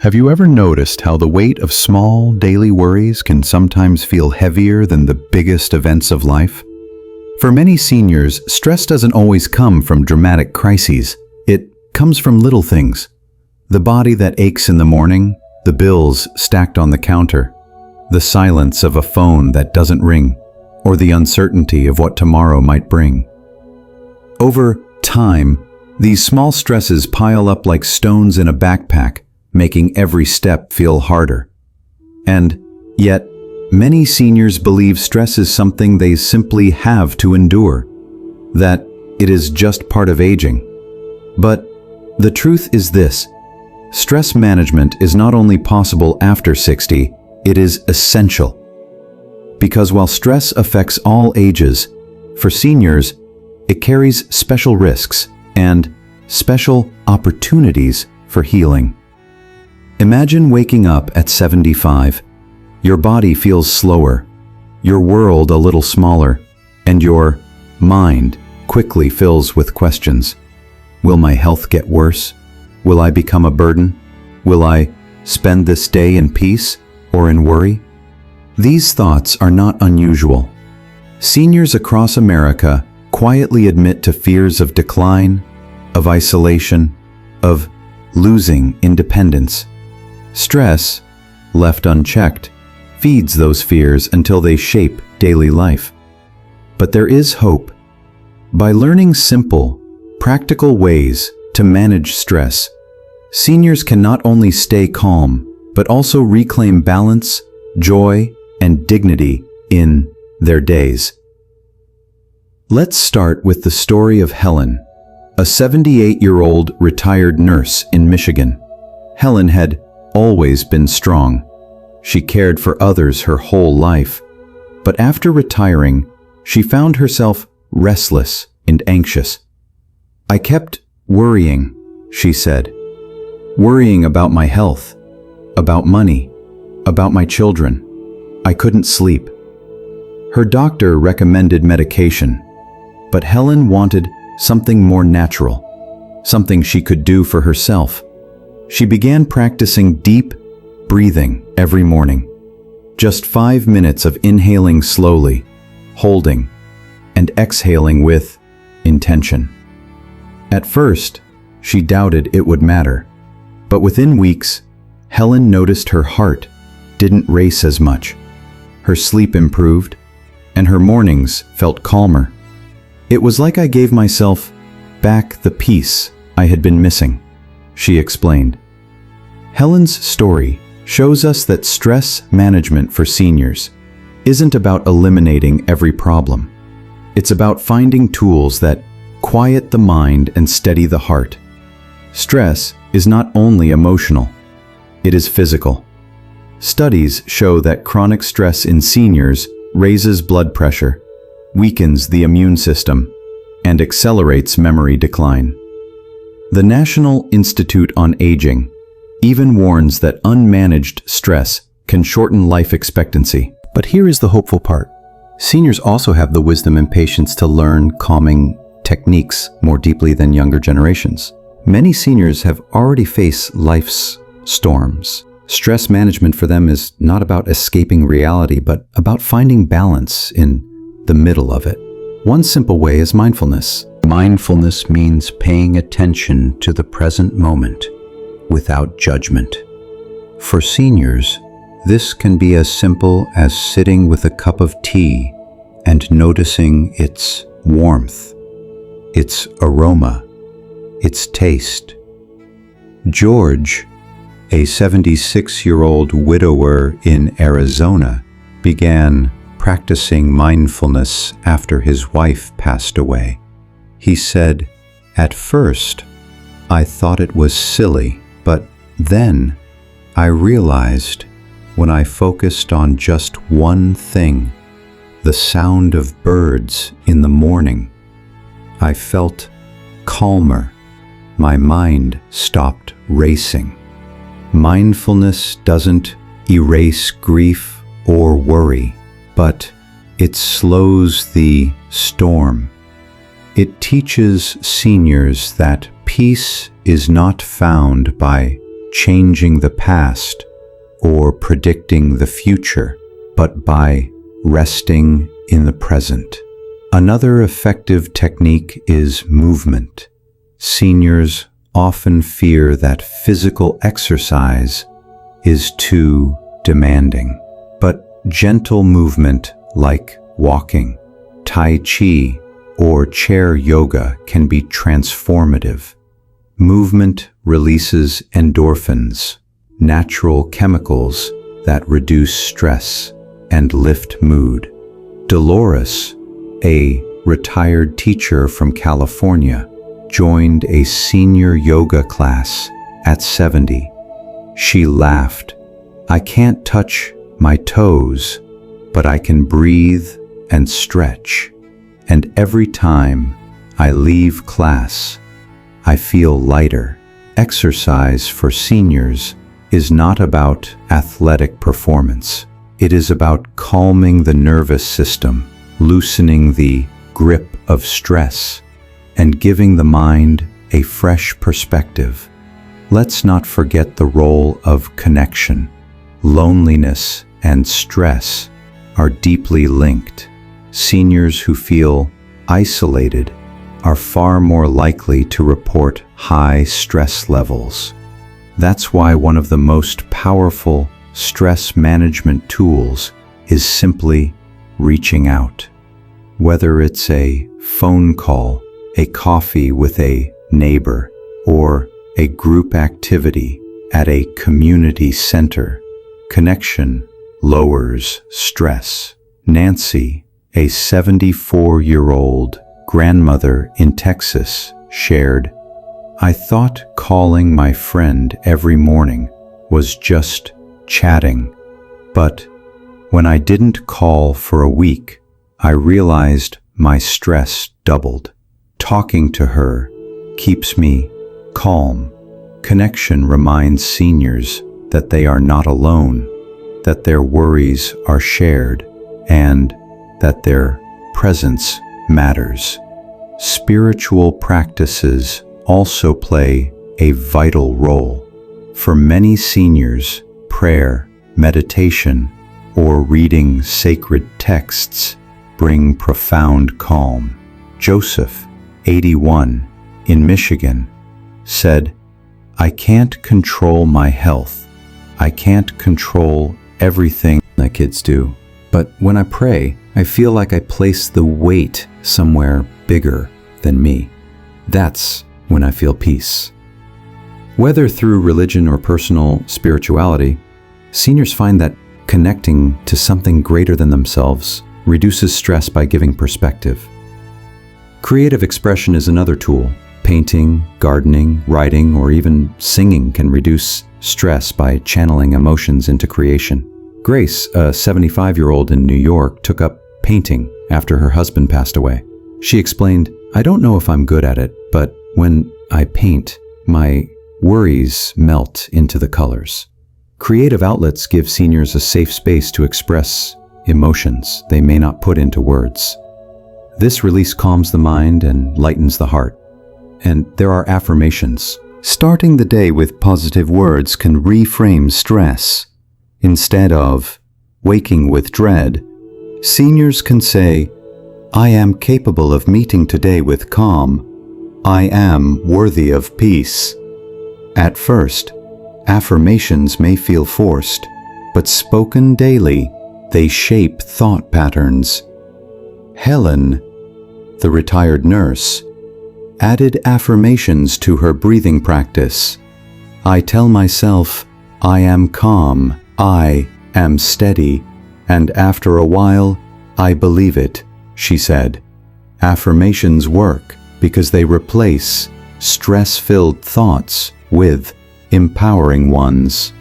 Have you ever noticed how the weight of small daily worries can sometimes feel heavier than the biggest events of life? For many seniors, stress doesn't always come from dramatic crises. It comes from little things. The body that aches in the morning, the bills stacked on the counter, the silence of a phone that doesn't ring, or the uncertainty of what tomorrow might bring. Over time, these small stresses pile up like stones in a backpack, making every step feel harder. And yet, many seniors believe stress is something they simply have to endure, that it is just part of aging. But the truth is this: stress management is not only possible after 60, it is essential. Because while stress affects all ages, for seniors, it carries special risks and special opportunities for healing. Imagine waking up at 75. Your body feels slower, your world a little smaller, and your mind quickly fills with questions. Will my health get worse? Will I become a burden? Will I spend this day in peace or in worry? These thoughts are not unusual. Seniors across America quietly admit to fears of decline, of isolation, of losing independence. Stress, left unchecked, feeds those fears until they shape daily life. But there is hope. By learning simple, practical ways to manage stress, seniors can not only stay calm, but also reclaim balance, joy, and dignity in their days. Let's start with the story of Helen, a 78-year-old retired nurse in Michigan. Helen had always been strong. She cared for others her whole life. But after retiring, she found herself restless and anxious. "I kept worrying," she said. "Worrying about my health, about money, about my children. I couldn't sleep." Her doctor recommended medication, but Helen wanted something more natural, something she could do for herself. She began practicing deep breathing every morning. Just 5 minutes of inhaling slowly, holding, and exhaling with intention. At first, she doubted it would matter, but within weeks, Helen noticed her heart didn't race as much. Her sleep improved, and her mornings felt calmer. "It was like I gave myself back the peace I had been missing," she explained. Helen's story shows us that stress management for seniors isn't about eliminating every problem. It's about finding tools that quiet the mind and steady the heart. Stress is not only emotional, it is physical. Studies show that chronic stress in seniors raises blood pressure, weakens the immune system, and accelerates memory decline. The National Institute on Aging even warns that unmanaged stress can shorten life expectancy. But here is the hopeful part. Seniors also have the wisdom and patience to learn calming techniques more deeply than younger generations. Many seniors have already faced life's storms. Stress management for them is not about escaping reality, but about finding balance in the middle of it. One simple way is mindfulness. Mindfulness means paying attention to the present moment without judgment. For seniors, this can be as simple as sitting with a cup of tea and noticing its warmth, its aroma, its taste. George, a 76-year-old widower in Arizona, began practicing mindfulness after his wife passed away. He said, "At first, I thought it was silly, but then I realized when I focused on just one thing, the sound of birds in the morning, I felt calmer. My mind stopped racing." Mindfulness doesn't erase grief or worry, but it slows the storm. It teaches seniors that peace is not found by changing the past or predicting the future, but by resting in the present. Another effective technique is movement. Seniors often fear that physical exercise is too demanding, but gentle movement like walking, tai chi, or chair yoga can be transformative. Movement releases endorphins, natural chemicals that reduce stress and lift mood. Dolores, a retired teacher from California, joined a senior yoga class at 70. She laughed. "I can't touch my toes, but I can breathe and stretch. And every time I leave class, I feel lighter." Exercise for seniors is not about athletic performance. It is about calming the nervous system, loosening the grip of stress, and giving the mind a fresh perspective. Let's not forget the role of connection. Loneliness and stress are deeply linked. Seniors who feel isolated are far more likely to report high stress levels. That's why one of the most powerful stress management tools is simply reaching out. Whether it's a phone call, a coffee with a neighbor, or a group activity at a community center, connection lowers stress. Nancy, a 74-year-old grandmother in Texas, shared, "I thought calling my friend every morning was just chatting, but when I didn't call for a week, I realized my stress doubled. Talking to her keeps me calm." Connection reminds seniors that they are not alone, that their worries are shared, and that their presence matters. Spiritual practices also play a vital role. For many seniors, prayer, meditation, or reading sacred texts bring profound calm. Joseph, 81, in Michigan, said, "I can't control my health. I can't control everything that kids do. But when I pray, I feel like I place the weight somewhere bigger than me. That's when I feel peace." Whether through religion or personal spirituality, seniors find that connecting to something greater than themselves reduces stress by giving perspective. Creative expression is another tool. Painting, gardening, writing, or even singing can reduce stress by channeling emotions into creation. Grace, a 75-year-old in New York, took up painting after her husband passed away. She explained, "I don't know if I'm good at it, but when I paint, my worries melt into the colors." Creative outlets give seniors a safe space to express emotions they may not put into words. This release calms the mind and lightens the heart. And there are affirmations. Starting the day with positive words can reframe stress. Instead of waking with dread, seniors can say, "I am capable of meeting today with calm. I am worthy of peace." At first, affirmations may feel forced, but spoken daily, they shape thought patterns. Helen, the retired nurse, added affirmations to her breathing practice. "I tell myself, I am calm, I am steady, and after a while, I believe it," she said. Affirmations work because they replace stress-filled thoughts with empowering ones.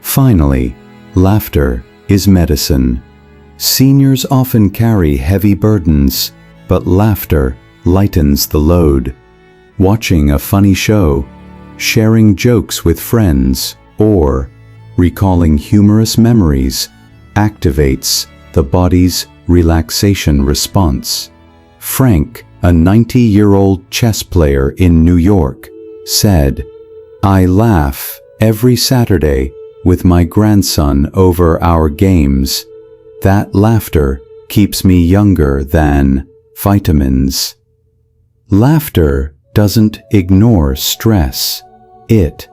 Finally, laughter is medicine. Seniors often carry heavy burdens, but laughter lightens the load. Watching a funny show, sharing jokes with friends, or recalling humorous memories activates the body's relaxation response. Frank, a 90-year-old chess player in New York, said, "I laugh every Saturday with my grandson over our games. That laughter keeps me younger than vitamins. Laughter doesn't ignore stress. It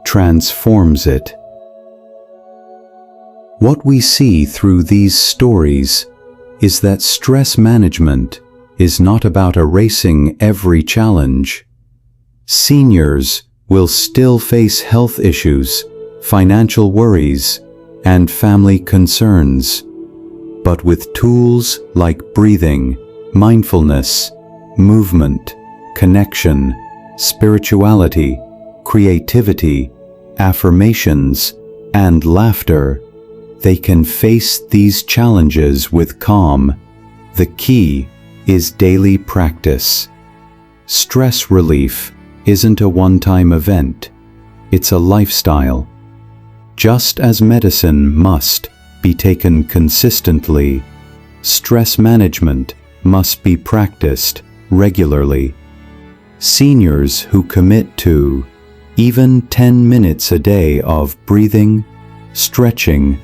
transforms it. What we see through these stories is that stress management is not about erasing every challenge. Seniors will still face health issues, financial worries, and family concerns. But with tools like breathing, mindfulness, movement, connection, spirituality, creativity, affirmations, and laughter, they can face these challenges with calm. The key is daily practice. Stress relief isn't a one-time event. It's a lifestyle. Just as medicine must be taken consistently, stress management must be practiced regularly. Seniors who commit to even 10 minutes a day of breathing, stretching,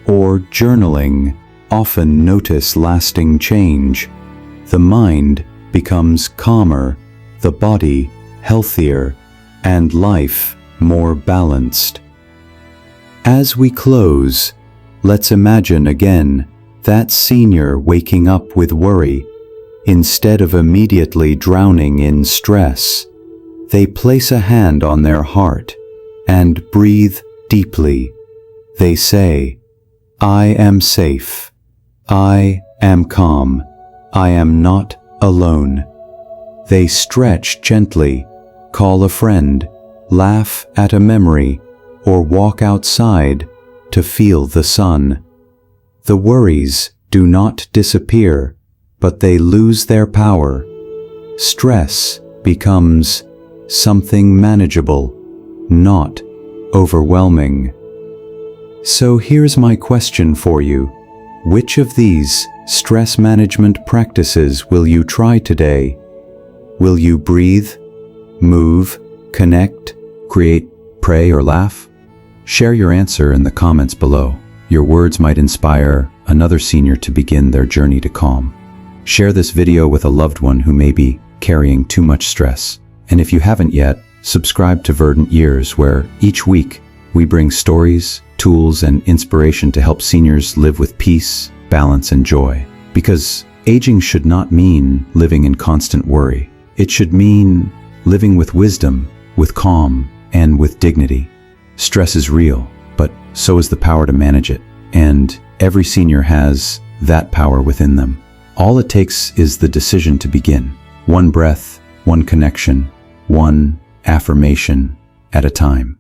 or journaling often notice lasting change. The mind becomes calmer, the body healthier, and life more balanced. As we close, let's imagine again that senior waking up with worry. Instead of immediately drowning in stress, they place a hand on their heart and breathe deeply. They say, "I am safe. I am calm. I am not alone." They stretch gently, call a friend, laugh at a memory, or walk outside to feel the sun. The worries do not disappear, but they lose their power. Stress becomes something manageable, not overwhelming. So here's my question for you. Which of these stress management practices will you try today? Will you breathe, move, connect, create, pray, or laugh? Share your answer in the comments below. Your words might inspire another senior to begin their journey to calm. Share this video with a loved one who may be carrying too much stress. And if you haven't yet, subscribe to Verdant Years, where each week we bring stories, tools, and inspiration to help seniors live with peace, balance, and joy. Because aging should not mean living in constant worry. It should mean living with wisdom, with calm, and with dignity. Stress is real, but so is the power to manage it. And every senior has that power within them. All it takes is the decision to begin. One breath, one connection, one affirmation at a time.